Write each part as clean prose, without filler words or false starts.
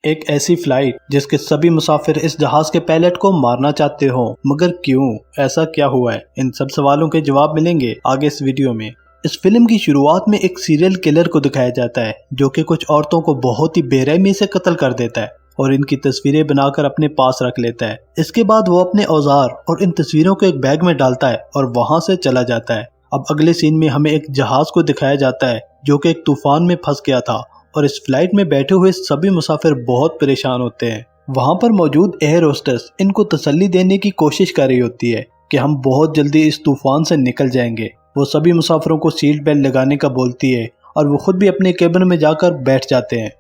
एक ऐसी फ्लाइट जिसके सभी मुसाफिर इस जहाज के पायलट को मारना चाहते हो, मगर क्यों? ऐसा क्या हुआ है? इन सब सवालों के जवाब मिलेंगे आगे इस वीडियो में। इस फिल्म की शुरुआत में एक सीरियल किलर को दिखाया जाता है जो कि कुछ औरतों को बहुत ही बेरहमी से कत्ल कर देता है और इनकी तस्वीरें बनाकर अपने पास रख लेता है। इसके बाद वो अपने औजार और इन तस्वीरों को एक बैग में डालता है और वहां से चला जाता है। अब अगले सीन में हमें एक जहाज को दिखाया जाता है जो कि एक तूफान में फंस गया था और इस फ्लाइट में बैठे हुए सभी मुसाफिर बहुत परेशान होते हैं। वहां पर मौजूद एयर होस्टेस इनको तसल्ली देने की कोशिश कर रही होती है कि हम बहुत जल्दी इस तूफान से निकल जाएंगे। वो सभी मुसाफिरों को सीट बेल्ट लगाने का बोलती है और वो खुद भी अपने केबिन में जाकर बैठ जाते हैं।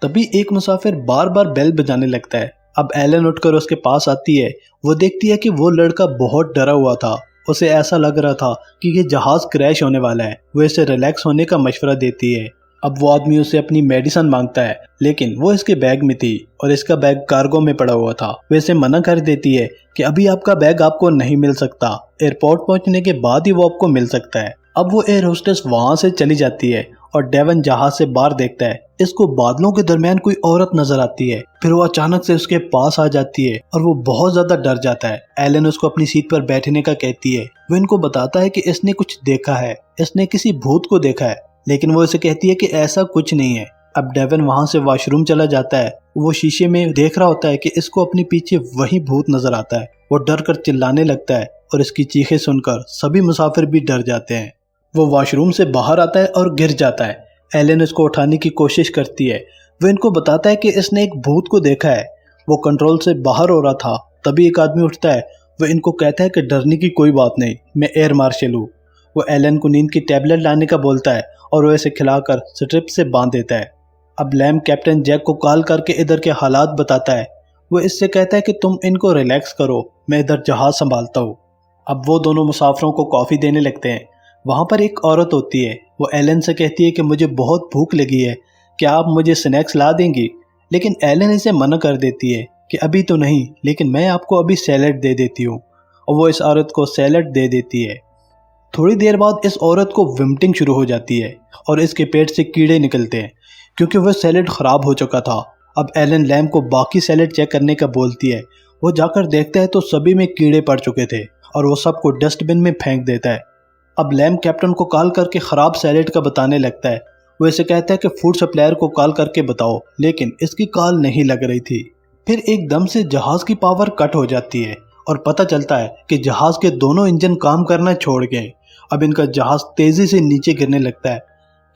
तभी एक मुसाफिर बार बार बेल बजाने लगता है। अब एलन उठकर उसके पास आती है। वो देखती है कि वो लड़का बहुत डरा हुआ था। उसे ऐसा लग रहा था कि ये जहाज क्रैश होने वाला है। वो इसे रिलैक्स होने का मशवरा देती है। अब वो आदमी उसे अपनी मेडिसिन मांगता है, लेकिन वो इसके बैग में थी और इसका बैग कार्गो में पड़ा हुआ था। वो इसे मना कर देती है कि अभी आपका बैग आपको नहीं मिल सकता, एयरपोर्ट पहुंचने के बाद ही वो आपको मिल सकता है। अब वो एयर होस्टेस वहां से चली जाती है और डेवन जहाज से बाहर देखता है। इसको बादलों के दरमियान कोई औरत नजर आती है। फिर वो अचानक से उसके पास आ जाती है और वो बहुत ज्यादा डर जाता है। एलन उसको अपनी सीट पर बैठने का कहती है। वो इनको बताता है कि इसने कुछ देखा है, इसने किसी भूत को देखा है, लेकिन वो इसे कहती है कि ऐसा कुछ नहीं है। अब डेवन वहां से वॉशरूम चला जाता है। वो शीशे में देख रहा होता है कि इसको अपने पीछे वही भूत नजर आता है। वो डर कर चिल्लाने लगता है और इसकी चीखें सुनकर सभी मुसाफिर भी डर जाते हैं। वो वॉशरूम से बाहर आता है और गिर जाता है। एलन इसको उठाने की कोशिश करती है। वो इनको बताता है कि इसने एक भूत को देखा है। वो कंट्रोल से बाहर हो रहा था। तभी एक आदमी उठता है। वो इनको कहता है कि डरने की कोई बात नहीं, मैं एयर मार्शल हूँ। वो एलन को नींद की टैबलेट लाने का बोलता है और वो इसे खिलाकर स्ट्रिप से बांध देता है। अब लैम कैप्टन जैक को कॉल करके इधर के हालात बताता है। वो इससे कहता है कि तुम इनको रिलैक्स करो, मैं इधर जहाज संभालता हूँ। अब वो दोनों मुसाफिरों को कॉफ़ी देने लगते हैं। वहाँ पर एक औरत होती है। वो एलन से कहती है कि मुझे बहुत भूख लगी है, क्या आप मुझे स्नैक्स ला देंगी? लेकिन एलन इसे मना कर देती है कि अभी तो नहीं, लेकिन मैं आपको अभी सैलेड दे देती हूँ। और वो इस औरत को सैलेड दे देती है। थोड़ी देर बाद इस औरत को विमिटिंग शुरू हो जाती है और इसके पेट से कीड़े निकलते हैं क्योंकि वह सैलेड खराब हो चुका था। अब एलन लैम को बाकी सैलेड चेक करने का बोलती है। वो जाकर देखता है तो सभी में कीड़े पड़ चुके थे और वो सबको डस्टबिन में फेंक देता है। अब लैम कैप्टन को कॉल करके ख़राब सैलेड का बताने लगता है। वो इसे कहता है कि फूड सप्लायर को कॉल करके बताओ, लेकिन इसकी कॉल नहीं लग रही थी। फिर एकदम से जहाज की पावर कट हो जाती है और पता चलता है कि जहाज के दोनों इंजन काम करना छोड़ गए। अब इनका जहाज तेजी से नीचे गिरने लगता है।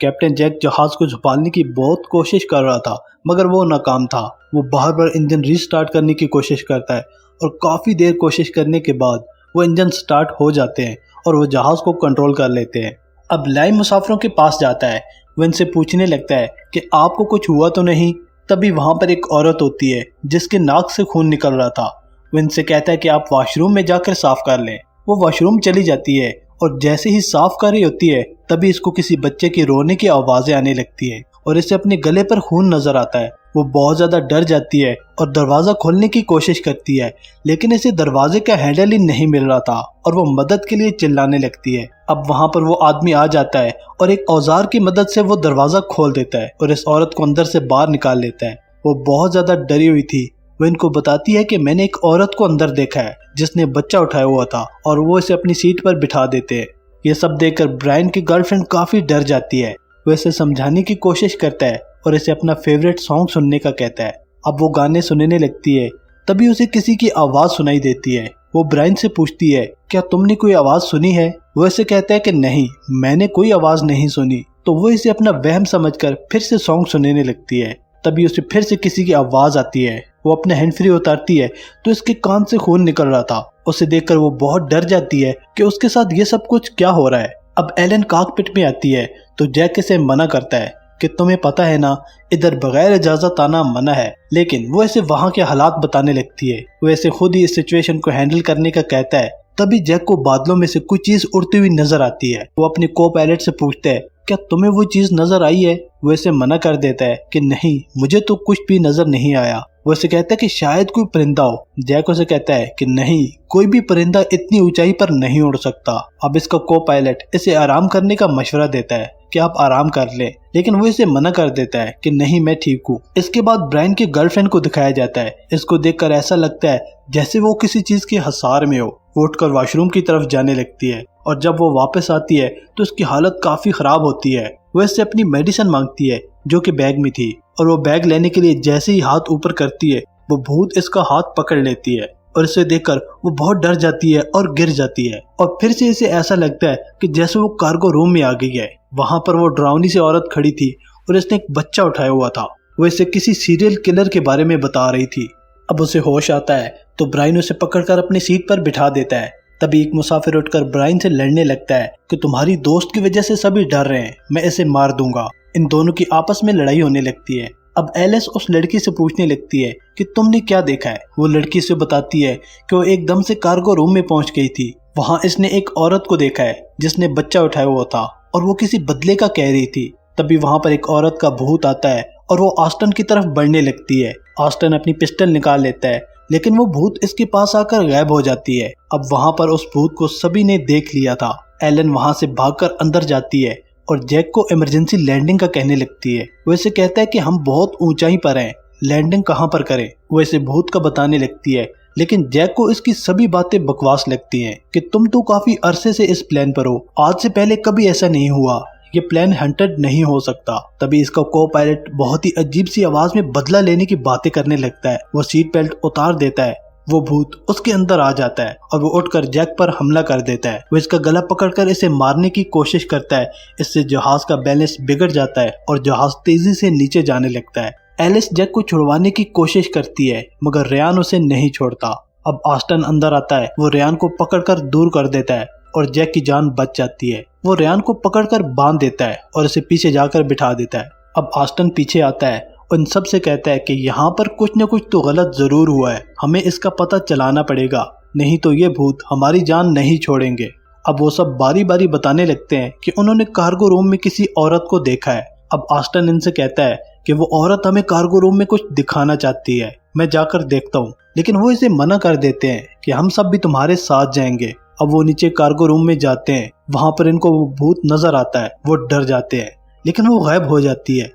कैप्टन जैक जहाज को झुकाने की बहुत कोशिश कर रहा था, मगर वो नाकाम था। वो बार बार इंजन रीस्टार्ट करने की कोशिश करता है और काफ़ी देर कोशिश करने के बाद वो इंजन स्टार्ट हो जाते हैं और वो जहाज को कंट्रोल कर लेते हैं। अब लाइम मुसाफिरों के पास जाता है। वो इनसे पूछने लगता है कि आपको कुछ हुआ तो नहीं? तभी वहाँ पर एक औरत होती है जिसके नाक से खून निकल रहा था। वो इनसे कहता है कि आप वॉशरूम में जाकर साफ कर लें। वो वॉशरूम चली जाती है और जैसे ही साफ कर रही होती है तभी इसको किसी बच्चे की रोने की आवाज़ें आने लगती है और इसे अपने गले पर खून नजर आता है। वो बहुत ज़्यादा डर जाती है और दरवाज़ा खोलने की कोशिश करती है, लेकिन इसे दरवाजे का हैंडल ही नहीं मिल रहा था और वो मदद के लिए चिल्लाने लगती है। अब वहाँ पर वो आदमी आ जाता है और एक औजार की मदद से वो दरवाज़ा खोल देता है और इस औरत को अंदर से बाहर निकाल लेता है। वो बहुत ज़्यादा डरी हुई थी। वो इनको बताती है कि मैंने एक औरत को अंदर देखा है जिसने बच्चा उठाया हुआ था, और वो इसे अपनी सीट पर बिठा देते हैं। ये सब देखकर ब्रायन की गर्लफ्रेंड काफ़ी डर जाती है। वो इसे समझाने की कोशिश करता है और इसे अपना फेवरेट सॉन्ग सुनने का कहता है। अब वो गाने सुनने लगती है। तभी उसे किसी की आवाज़ सुनाई देती है। वो ब्रायन से पूछती है, क्या तुमने कोई आवाज़ सुनी है? वो इसे कहता है कि नहीं, मैंने कोई आवाज़ नहीं सुनी। तो वो इसे अपना वहम समझकर फिर से सॉन्ग सुनने लगती है। तभी उसे फिर से किसी की आवाज़ आती है। वो अपने हैंड फ्री उतारती है तो इसके कान से खून निकल रहा था। उसे देखकर वो बहुत डर जाती है कि उसके साथ ये सब कुछ क्या हो रहा है। अब एलन कॉकपिट में आती है तो जैक इसे मना करता है कि तुम्हें पता है ना, इधर बगैर इजाज़त आना मना है। लेकिन वो इसे वहाँ के हालात बताने लगती है। वो इसे खुद ही इस सिचुएशन को हैंडल करने का कहता है। तभी जैक को बादलों में से कुछ चीज़ उड़ती हुई नजर आती है। वो अपने को पायलट से पूछता है, क्या तुम्हें वो चीज़ नजर आई है? वो इसे मना कर देता है कि नहीं, मुझे तो कुछ भी नजर नहीं आया। वो इसे कहता है कि शायद कोई परिंदा हो। जैक उसे कहता है कि नहीं, कोई भी परिंदा इतनी ऊंचाई पर नहीं उड़ सकता। अब इसका को पायलट इसे आराम करने का मशवरा देता है कि आप आराम कर लें, लेकिन वो इसे मना कर देता है कि नहीं मैं ठीक हूँ। इसके बाद ब्रायन की गर्लफ्रेंड को दिखाया जाता है। इसको देखकर ऐसा लगता है जैसे वो किसी चीज के हसार में हो। वो उठकर वॉशरूम की तरफ जाने लगती है और जब वो वापस आती है तो उसकी हालत काफी खराब होती है। वो इससे अपनी मेडिसिन मांगती है जो कि बैग में थी, और वो बैग लेने के लिए जैसे ही हाथ ऊपर करती है वो भूत इसका हाथ पकड़ लेती है और इसे देखकर वो बहुत डर जाती है और गिर जाती है। और फिर से इसे ऐसा लगता है कि जैसे वो कार्गो रूम में आ गई है। वहां पर वो डरावनी सी औरत खड़ी थी और इसने एक बच्चा उठाया हुआ था। वो इसे किसी सीरियल किलर के बारे में बता रही थी। अब उसे होश आता है तो ब्रायन उसे पकड़कर अपनी सीट पर बिठा देता है। तभी एक मुसाफिर उठकर ब्रायन से लड़ने लगता है कि तुम्हारी दोस्त की वजह से सभी डर रहे हैं, मैं इसे मार दूंगा। इन दोनों की आपस में लड़ाई होने लगती है। अब एलिस उस लड़की से पूछने लगती है कि तुमने क्या देखा है। वो लड़की से बताती है कि वो एकदम से कार्गो रूम में पहुंच गई थी। वहां इसने एक औरत को देखा है जिसने बच्चा उठाया हुआ था और वो किसी बदले का कह रही थी। तभी वहां पर एक औरत का भूत आता है और वो ऑस्टन की तरफ बढ़ने लगती है। ऑस्टन अपनी पिस्टल निकाल लेता है लेकिन वो भूत इसके पास आकर गायब हो जाती है। अब वहां पर उस भूत को सभी ने देख लिया था। एलन वहां से भागकर अंदर जाती है और जैक को इमरजेंसी लैंडिंग का कहने लगती है। वो इसे कहता है कि हम बहुत ऊंचाई पर हैं, लैंडिंग कहां पर करें। वो इसे भूत का बताने लगती है लेकिन जैक को इसकी सभी बातें बकवास लगती हैं कि तुम तो काफी अरसे से इस प्लान पर हो, आज से पहले कभी ऐसा नहीं हुआ, ये प्लान हंटेड नहीं हो सकता। तभी इसका को पायलट बहुत ही अजीब सी आवाज में बदला लेने की बातें करने लगता है। वो सीट बेल्ट उतार देता है। वो भूत उसके अंदर आ जाता है और वो उठकर जैक पर हमला कर देता है। वो इसका गला पकड़कर इसे मारने की कोशिश करता है। इससे जहाज का बैलेंस बिगड़ जाता है और जहाज तेजी से नीचे जाने लगता है। एलिस जैक को छुड़वाने की कोशिश करती है मगर रेयान उसे नहीं छोड़ता। अब ऑस्टन अंदर आता है। वो रेयान को पकड़कर दूर कर देता है और जैक की जान बच जाती है। वो रेयान को पकड़कर बांध देता है और इसे पीछे जाकर बिठा देता है। अब ऑस्टन पीछे आता है, उन सब से कहता है कि यहाँ पर कुछ न कुछ तो गलत जरूर हुआ है, हमें इसका पता चलाना पड़ेगा, नहीं तो ये भूत हमारी जान नहीं छोड़ेंगे। अब वो सब बारी बारी बताने लगते हैं कि उन्होंने कार्गो रूम में किसी औरत को देखा है। अब ऑस्टन इनसे कहता है कि वो औरत हमें कार्गो रूम में कुछ दिखाना चाहती है, मैं जाकर देखता हूँ, लेकिन वो इसे मना कर देते हैं कि हम सब भी तुम्हारे साथ जाएंगे। अब वो नीचे कार्गो रूम में जाते हैं। वहां पर इनको वो भूत नजर आता है। वो डर जाते हैं लेकिन वो गायब हो जाती है।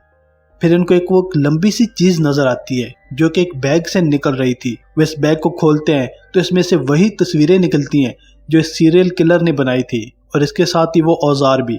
फिर इनको एक वो लंबी सी चीज नजर आती है जो कि एक बैग से निकल रही थी। वो इस बैग को खोलते हैं तो इसमें से वही तस्वीरें निकलती हैं जो इस सीरियल किलर ने बनाई थी और इसके साथ ही वो औजार भी।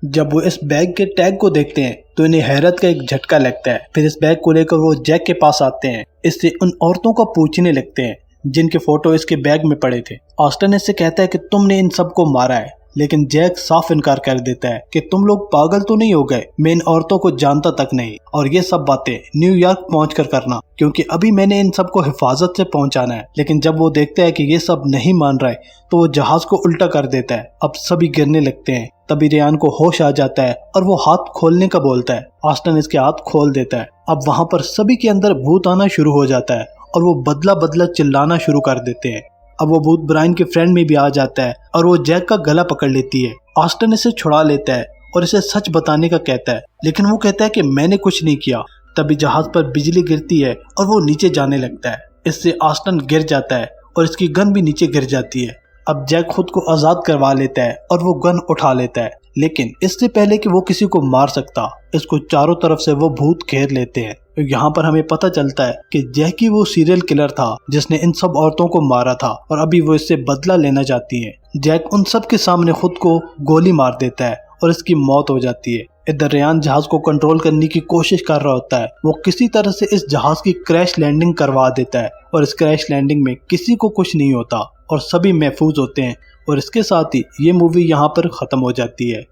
जब वो इस बैग के टैग को देखते हैं तो इन्हें हैरत का एक झटका लगता है। फिर इस बैग को लेकर वो जैक के पास आते हैं। इससे उन औरतों का पूछने लगते हैं जिनके फोटो इसके बैग में पड़े थे। ऑस्टन इससे कहता है कि तुमने इन सबको मारा है, लेकिन जैक साफ इनकार कर देता है कि तुम लोग पागल तो नहीं हो गए, मैं इन औरतों को जानता तक नहीं, और ये सब बातें न्यूयॉर्क पहुंचकर करना, क्योंकि अभी मैंने इन सबको हिफाजत से पहुंचाना है। लेकिन जब वो देखता है कि ये सब नहीं मान रहा है तो वो जहाज को उल्टा कर देता है। अब सभी गिरने लगते हैं। तभी रेयान को होश आ जाता है और वो हाथ खोलने का बोलता है। ऑस्टन इसके हाथ खोल देता है। अब वहां पर सभी के अंदर भूत आना शुरू हो जाता है और वो बदला बदला चिल्लाना शुरू कर देते हैं। अब वो भूत ब्रायन के फ्रेंड में भी आ जाता है और वो जैक का गला पकड़ लेती है। ऑस्टन इसे छुड़ा लेता है और इसे सच बताने का कहता है, लेकिन वो कहता है कि मैंने कुछ नहीं किया। तभी जहाज पर बिजली गिरती है और वो नीचे जाने लगता है। इससे ऑस्टन गिर जाता है और इसकी गन भी नीचे गिर जाती है। अब जैक खुद को आजाद करवा लेता है और वो गन उठा लेता है, लेकिन इससे पहले कि वो किसी को मार सकता, इसको चारों तरफ से वो भूत घेर लेते हैं। यहाँ पर हमें पता चलता है कि जैकी वो सीरियल किलर था जिसने इन सब औरतों को मारा था और अभी वो इससे बदला लेना चाहती है। जैक उन सब के सामने खुद को गोली मार देता है और इसकी मौत हो जाती है। इधर रेयान जहाज को कंट्रोल करने की कोशिश कर रहा होता है। वो किसी तरह से इस जहाज की क्रैश लैंडिंग करवा देता है और इस क्रैश लैंडिंग में किसी को कुछ नहीं होता और सभी महफूज होते हैं। और इसके साथ ही ये मूवी यहाँ पर खत्म हो जाती है।